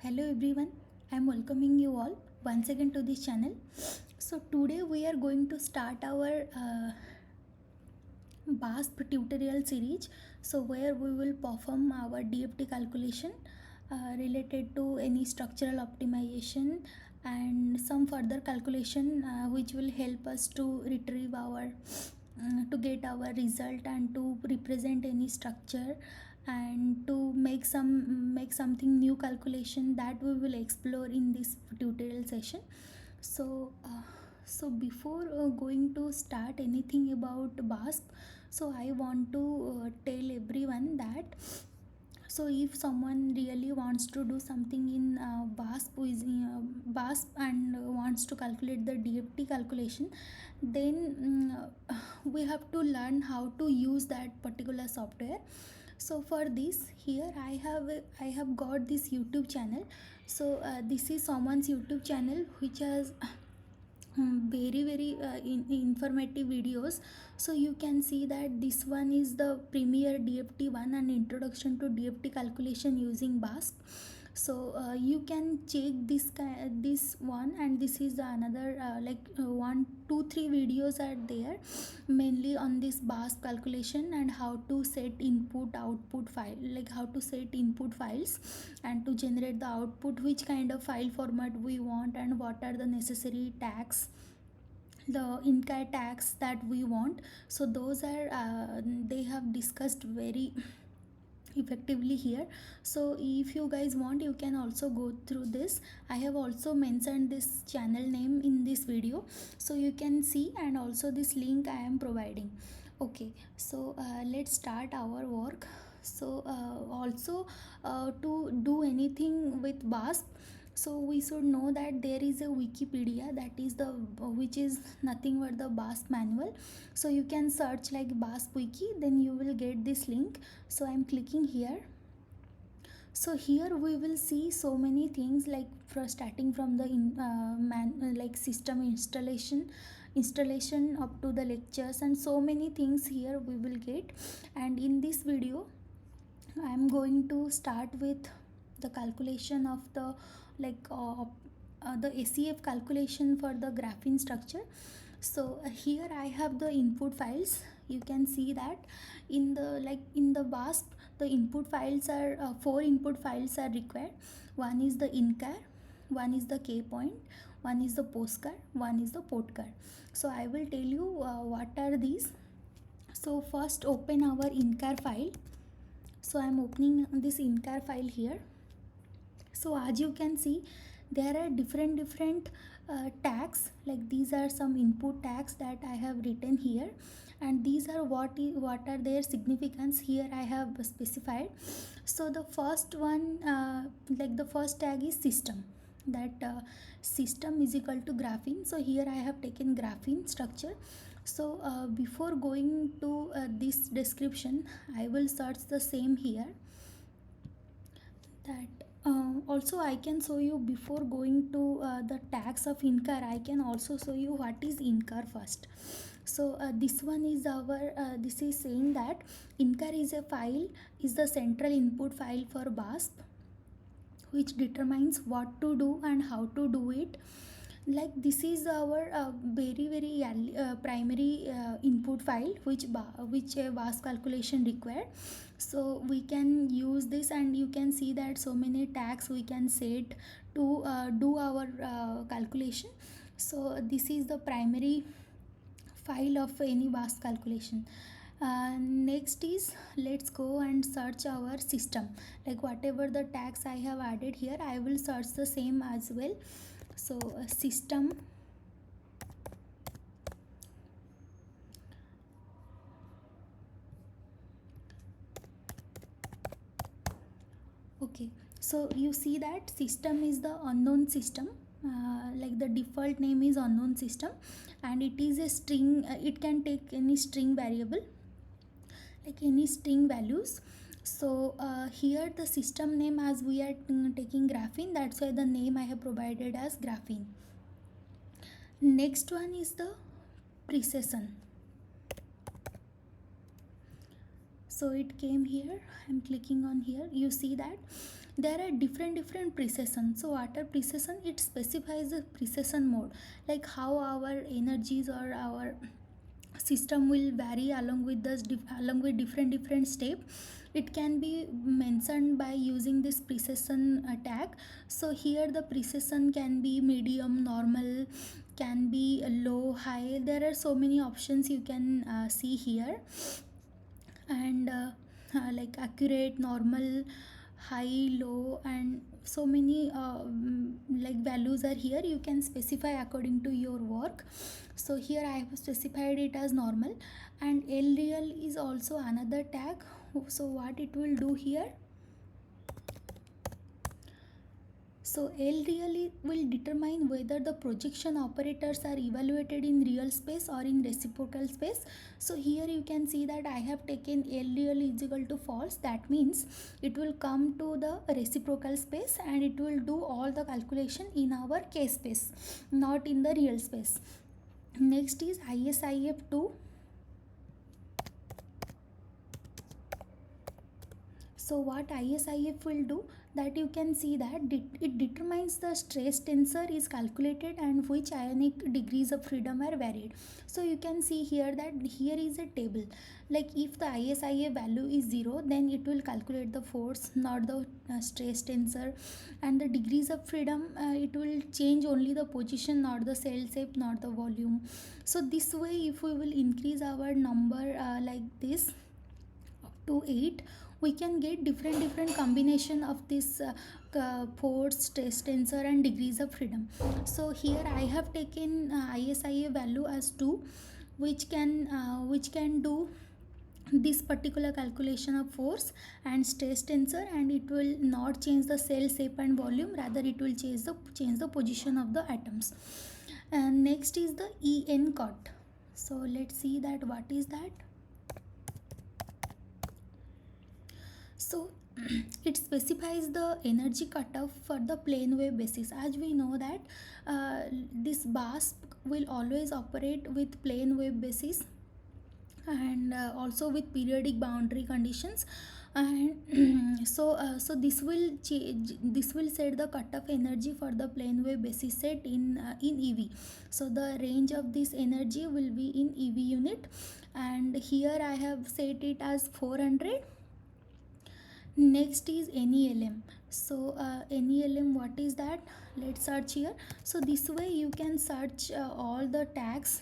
Hello everyone, I am welcoming you all once again to this channel. So today we are going to start our BASP tutorial series. So where we will perform our DFT calculation related to any structural optimization and some further calculation which will help us to retrieve our to get our result and to represent any structure and to make something new calculation that we will explore in this tutorial session. So before going to start anything about BASP, so I want to tell everyone that so if someone really wants to do something in BASP and wants to calculate the DFT calculation, then we have to learn how to use that particular software. So for this, here I have got this YouTube channel. So this is someone's YouTube channel which has very informative videos. So you can see that this one is the premier DFT one, an introduction to DFT calculation using BASP. So you can check this one, and this is the another one two three videos are there mainly on this BASP calculation and how to set input output file, like how to set input files and to generate the output, which kind of file format we want, and what are the necessary tags, the in-car tags that we want. So those are they have discussed very effectively here. So if you guys want, you can also go through this. I have also mentioned this channel name in this video, so you can see, and also this link I am providing. Okay, so let's start our work. So also to do anything with BASP, so we should know that there is a Wikipedia, that is the which is nothing but the BASP manual. So you can search like BASP wiki, then you will get this link. So I'm clicking here. So here we will see so many things, like starting from the like system installation up to the lectures, and so many things here we will get. And in this video I am going to start with the calculation of the the SEF calculation for the graphene structure. So here I have the input files. You can see that in the BASP, the input files are four input files are required. One is the in-car, one is the K point, one is the postcard, one is the portcard. So I will tell you what are these. So first open our in-car file. So I am opening this in-car file here. So as you can see, there are different tags, like these are some input tags that I have written here, and these are what are their significance here I have specified. So the first one, like the first tag is system, that system is equal to graphene. So here I have taken graphene structure. So before going to this description, I will search the same here. That also I can show you, before going to the tags of in-car, I can also show you what is in-car first. So this one is our this is saying that in-car is a file, is the central input file for BASP, which determines what to do and how to do it. Like this is our very primary input file which BASP calculation required. So we can use this, and you can see that so many tags we can set to do our calculation. So this is the primary file of any BASP calculation. Next is, let's go and search our system, like whatever the tags I have added here, I will search the same as well. So system, okay, so you see that system is the unknown system, like the default name is unknown system, and it is a string. It can take any string variable, like any string values. So here the system name, as we are taking graphene, that's why the name I have provided as graphene. Next one is the precision. So it came here, I'm clicking on here, you see that there are different precision. So what are precision? It specifies the precision mode, like how our energies or our system will vary along with along with different step. It can be mentioned by using this precision tag. So here the precision can be medium, normal, can be low, high. There are so many options you can see here. And like accurate, normal, high, low, and so many like values are here. You can specify according to your work. So here I have specified it as normal. And LReal is also another tag. So what it will do here, so LReal will determine whether the projection operators are evaluated in real space or in reciprocal space. So here you can see that I have taken LReal is equal to false. That means it will come to the reciprocal space and it will do all the calculation in our K space, not in the real space. Next is ISIF2. So what ISIF will do, that you can see that it determines the stress tensor is calculated and which ionic degrees of freedom are varied. So you can see here that here is a table. Like if the ISIF value is 0, then it will calculate the force, not the stress tensor. And the degrees of freedom, it will change only the position, not the cell shape, not the volume. So this way, if we will increase our number like this up to 8, we can get different combination of this force, stress tensor, and degrees of freedom. So here I have taken ISIA value as 2, which can do this particular calculation of force and stress tensor, and it will not change the cell shape and volume, rather it will change the position of the atoms. And next is the EN cut. So let's see that what is that. So it specifies the energy cutoff for the plane wave basis. As we know that this BASP will always operate with plane wave basis, and also with periodic boundary conditions. And so this will set the cutoff energy for the plane wave basis set in EV. So the range of this energy will be in EV unit, and here I have set it as 400. Next is NELM. So NELM, what is that? Let's search here. So this way you can search all the tags,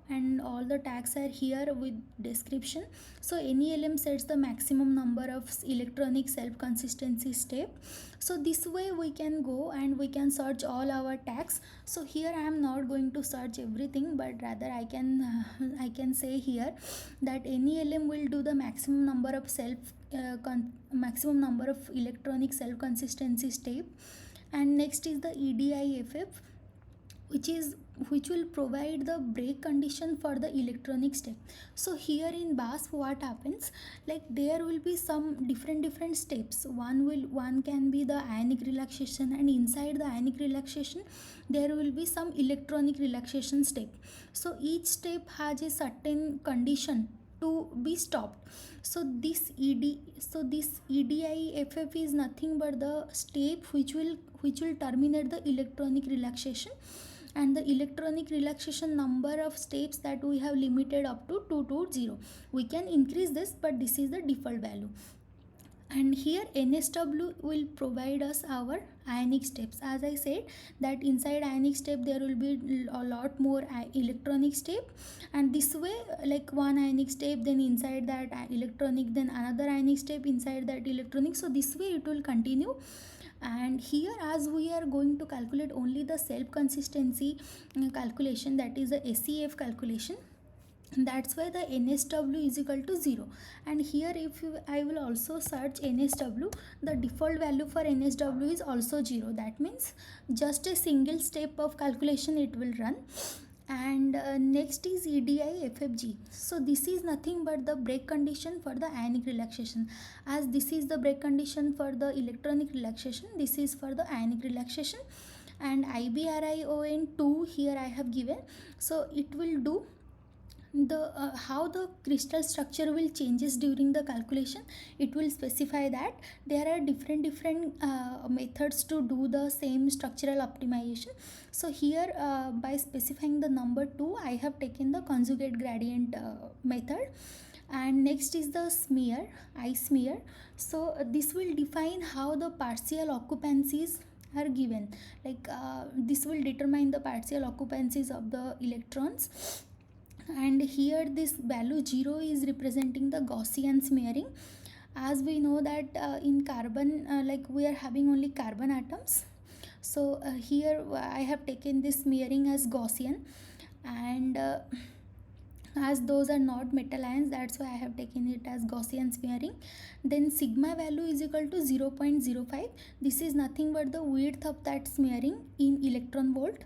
and all the tags are here with description. So NELM sets the maximum number of electronic self consistency step. So this way we can go and we can search all our tags. So here I am not going to search everything, but rather I can say here that NELM will do the maximum number of maximum number of electronic self consistency step. And next is the EDIFF, which will provide the break condition for the electronic step. So here in BASF what happens, like there will be some different steps. One can be the ionic relaxation, and inside the ionic relaxation there will be some electronic relaxation step. So each step has a certain condition to be stopped. So this EDIFF is nothing but the step which will terminate the electronic relaxation, and the electronic relaxation number of steps that we have limited up to 220. We can increase this, but this is the default value. And here NSW will provide us our ionic steps. As I said that inside ionic step there will be a lot more electronic step, and this way, like one ionic step, then inside that electronic, then another ionic step inside that electronic. So this way it will continue. And here, as we are going to calculate only the self consistency calculation, that is the SEF calculation, that's why the NSW is equal to 0. And here I will also search NSW, the default value for NSW is also 0. That means just a single step of calculation it will run. And next is EDIFFG. So this is nothing but the break condition for the ionic relaxation. As this is the break condition for the electronic relaxation, this is for the ionic relaxation. And IBRION2 here I have given. So it will do the how the crystal structure will changes during the calculation, it will specify that there are different methods to do the same structural optimization. So here by specifying the number 2, I have taken the conjugate gradient method. And next is the smear, I smear. So this will define how the partial occupancies are given, like this will determine the partial occupancies of the electrons. And here this value 0 is representing the Gaussian smearing. As we know that in carbon, like we are having only carbon atoms, so here I have taken this smearing as Gaussian. And as those are not metal ions, that's why I have taken it as Gaussian smearing. Then sigma value is equal to 0.05. This is nothing but the width of that smearing in electron volt.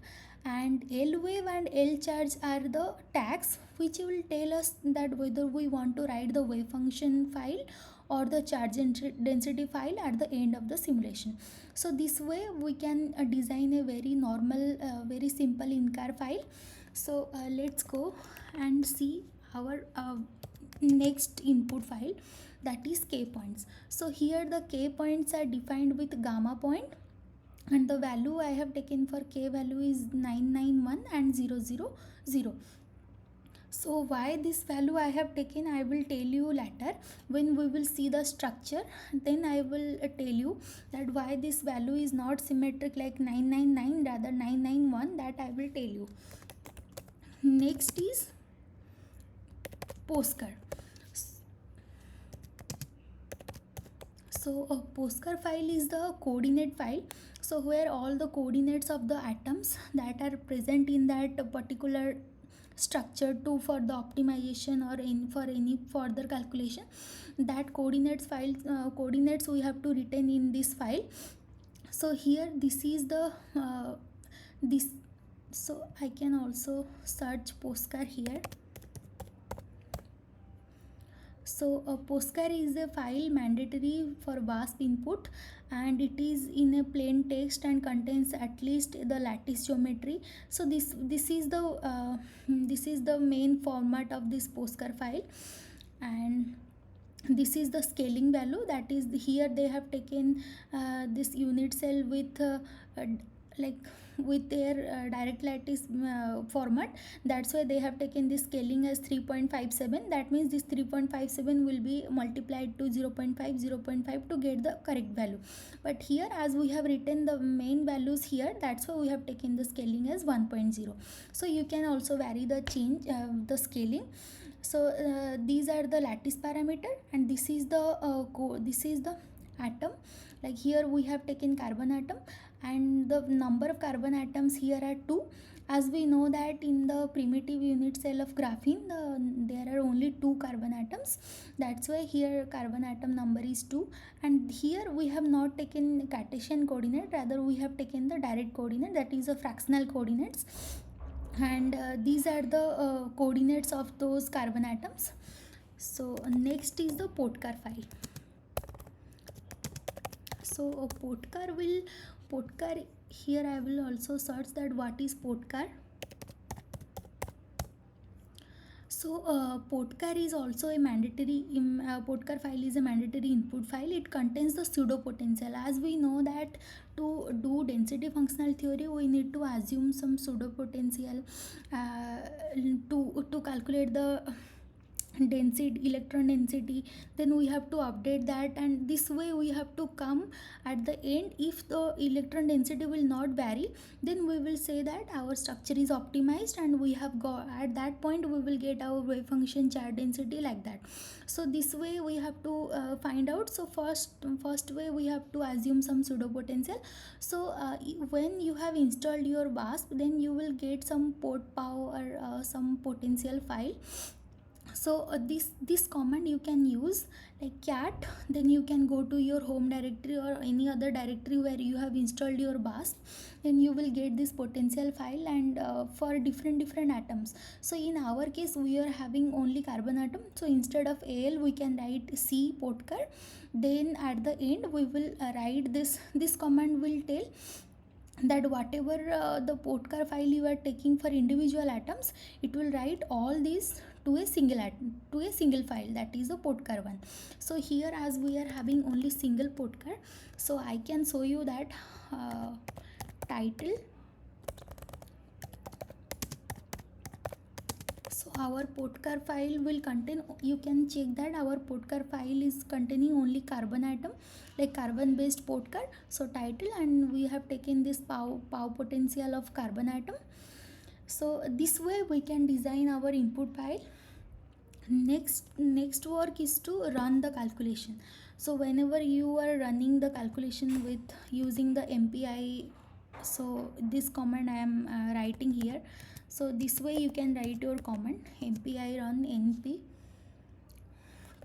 And L wave and L charge are the tags which will tell us that whether we want to write the wave function file or the charge density file at the end of the simulation. So this way we can design a very normal, very simple in-car file. So let's go and see our next input file, that is k points. So here the k points are defined with gamma point, and the value I have taken for k value is 991 and 000. So why this value I have taken, I will tell you later when we will see the structure. Then I will tell you that why this value is not symmetric like 999, rather 991, that I will tell you. Next is POSCAR. So a POSCAR file is the coordinate file, so where all the coordinates of the atoms that are present in that particular structure to for the optimization or for any further calculation, that coordinates file coordinates we have to retain in this file. So here this is the this, so I can also search POSCAR here. So a POSCAR is a file mandatory for WASP input, and it is in a plain text and contains at least the lattice geometry. So this is the main format of this POSCAR file. And this is the scaling value, that is here they have taken this unit cell with like with their direct lattice format. That's why they have taken this scaling as 3.57. That means this 3.57 will be multiplied to 0.5 0.5 to get the correct value. But here as we have written the main values here, that's why we have taken the scaling as 1.0. So you can also vary the change the scaling. So these are the lattice parameter, and this is the atom. Like here we have taken carbon atom, and the number of carbon atoms here are 2. As we know that in the primitive unit cell of graphene, there are only 2 carbon atoms. That's why here carbon atom number is 2. And here we have not taken Cartesian coordinate, rather we have taken the direct coordinate, that is a fractional coordinates. And these are the coordinates of those carbon atoms. So next is the POTCAR file. So POTCAR, here I will also search that what is POTCAR. So POTCAR is also a mandatory POTCAR file is a mandatory input file. It contains the pseudo potential. As we know that to do density functional theory, we need to assume some pseudo potential to calculate the density, electron density. Then we have to update that, and this way we have to come at the end. If the electron density will not vary, then we will say that our structure is optimized, and we have got, at that point we will get our wave function charge density, like that. So this way we have to find out. So first way we have to assume some pseudo potential. So when you have installed your WASP, then you will get some port power or some potential file. So this command you can use like cat, then you can go to your home directory or any other directory where you have installed your WASP, then you will get this potential file, and for different atoms. So in our case we are having only carbon atom, so instead of Al we can write C POTCAR. Then at the end we will write this command will tell that whatever the POTCAR file you are taking for individual atoms, it will write all these to a single file, that is a Potcar one. So here, as we are having only single Potcar, so I can show you that title. So our Potcar file will contain, you can check that our Potcar file is containing only carbon atom, like carbon based Potcar. So title, and we have taken this power potential of carbon atom. So this way we can design our input file. Next work is to run the calculation. So whenever you are running the calculation with using the MPI, so this command I am writing here. So this way you can write your command MPI run NP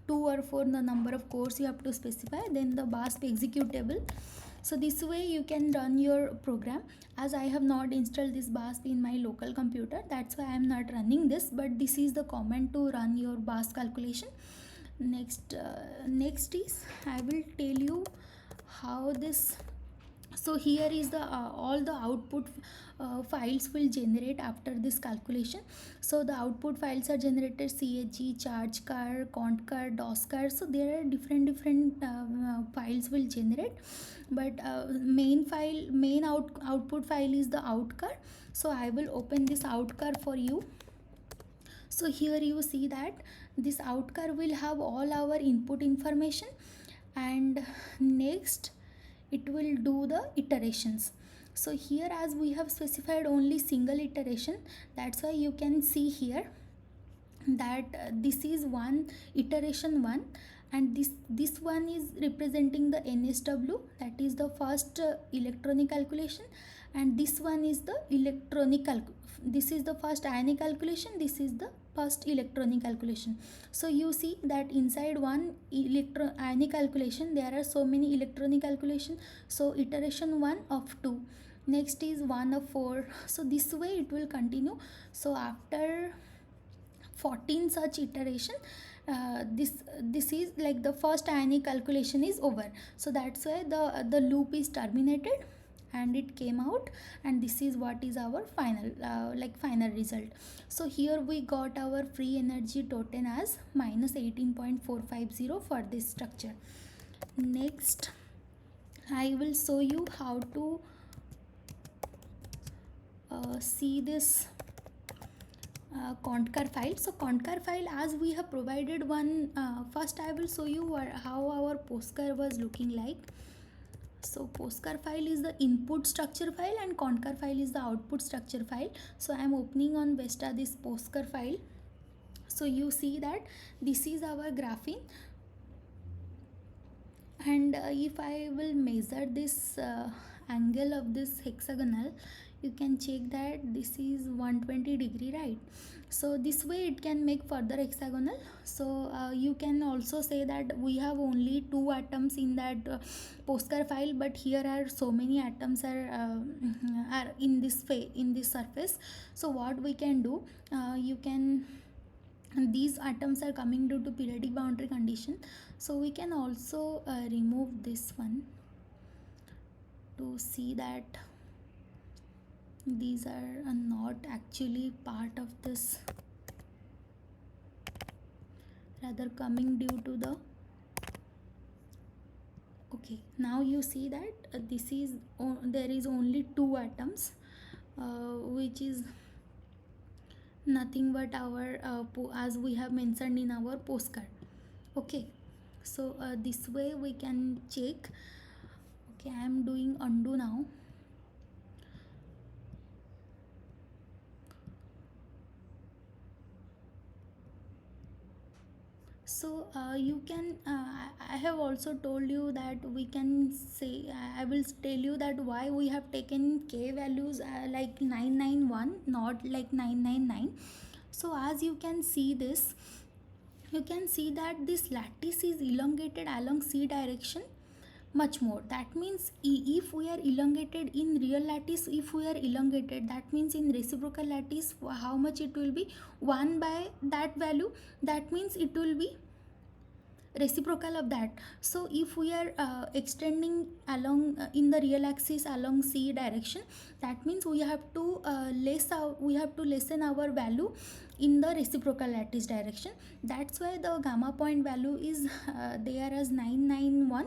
2 or 4, the number of cores you have to specify, then the BASP executable. So this way you can run your program. As I have not installed this BASP in my local computer, that's why I am not running this, but this is the command to run your BASP calculation. Next is I will tell you how this. So here is the all the output files will generate after this calculation. So the output files are generated CHG, charge car, cont car, DOS car. So there are different files will generate, but main output file is the out car. So I will open this out car for you. So here you see that this out car will have all our input information, and next it will do the iterations. So here, as we have specified only single iteration, that's why you can see here that this is one iteration 1, and this one is representing the NSW, that is the first electronic calculation, and this one is the this is the first ionic calculation, this is the first electronic calculation. So you see that inside one ionic calculation there are so many electronic calculation. So iteration 1 of 2, next is 1 of 4. So this way it will continue. So after 14 such iteration, this is like the first ionic calculation is over. So that's why the loop is terminated and it came out, and this is what is our final final result. So here we got our free energy total as minus 18.450 for this structure. Next I will show you how to see this Kontker file. So Kontker file, as we have provided one, first I will show you how our Postcar was looking like. So Postcar file is the input structure file and Kontker file is the output structure file. So I am opening on Vesta this Postcar file. So you see that this is our graphene, and if I will measure this angle of this hexagonal, you can check that this is 120 degree, right? So this way it can make further hexagonal. So you can also say that we have only 2 atoms in that Postcar file, but here are so many atoms are in this surface. So what we can do, these atoms are coming due to periodic boundary condition. So we can also remove this one to see that these are not actually part of this, rather coming due to the. Okay, now you see that this is there is only 2 atoms, which is nothing but our as we have mentioned in our postcard. Okay, so this way we can check. Okay, I am doing undo now. So you can I have also told you that we can say, I will tell you that why we have taken k values like 991, not like 999. So as you can see this, you can see that this lattice is elongated along c direction much more. That means if we are elongated in real lattice, if we are elongated, that means in reciprocal lattice how much it will be, 1 by that value. That means it will be reciprocal of that. So if we are extending along in the real axis along c direction, that means we have to lessen our value in the reciprocal lattice direction. That's why the gamma point value is there as 991,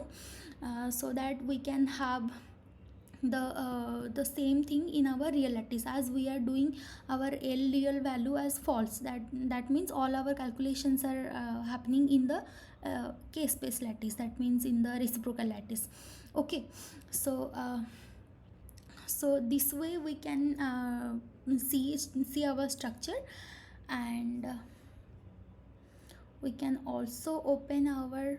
so that we can have the same thing in our real lattice. As we are doing our L real value as false, that means all our calculations are happening in the k space lattice, that means in the reciprocal lattice. Okay, so so this way we can see our structure, and we can also open our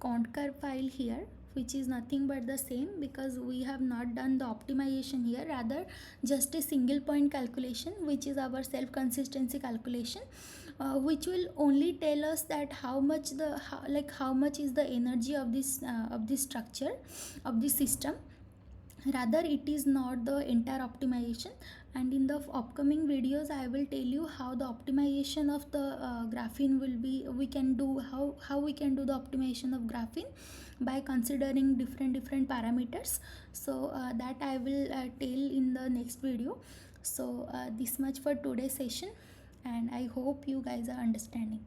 Conquer file here, which is nothing but the same, because we have not done the optimization here, rather just a single point calculation, which is our self consistency calculation, which will only tell us that how much how much is the energy of this structure of this system. Rather, it is not the entire optimization. And in the upcoming videos I will tell you how the optimization of the graphene will be. We can do how we can do the optimization of graphene by considering different parameters. So that I will tell in the next video. So this much for today's session, and I hope you guys are understanding.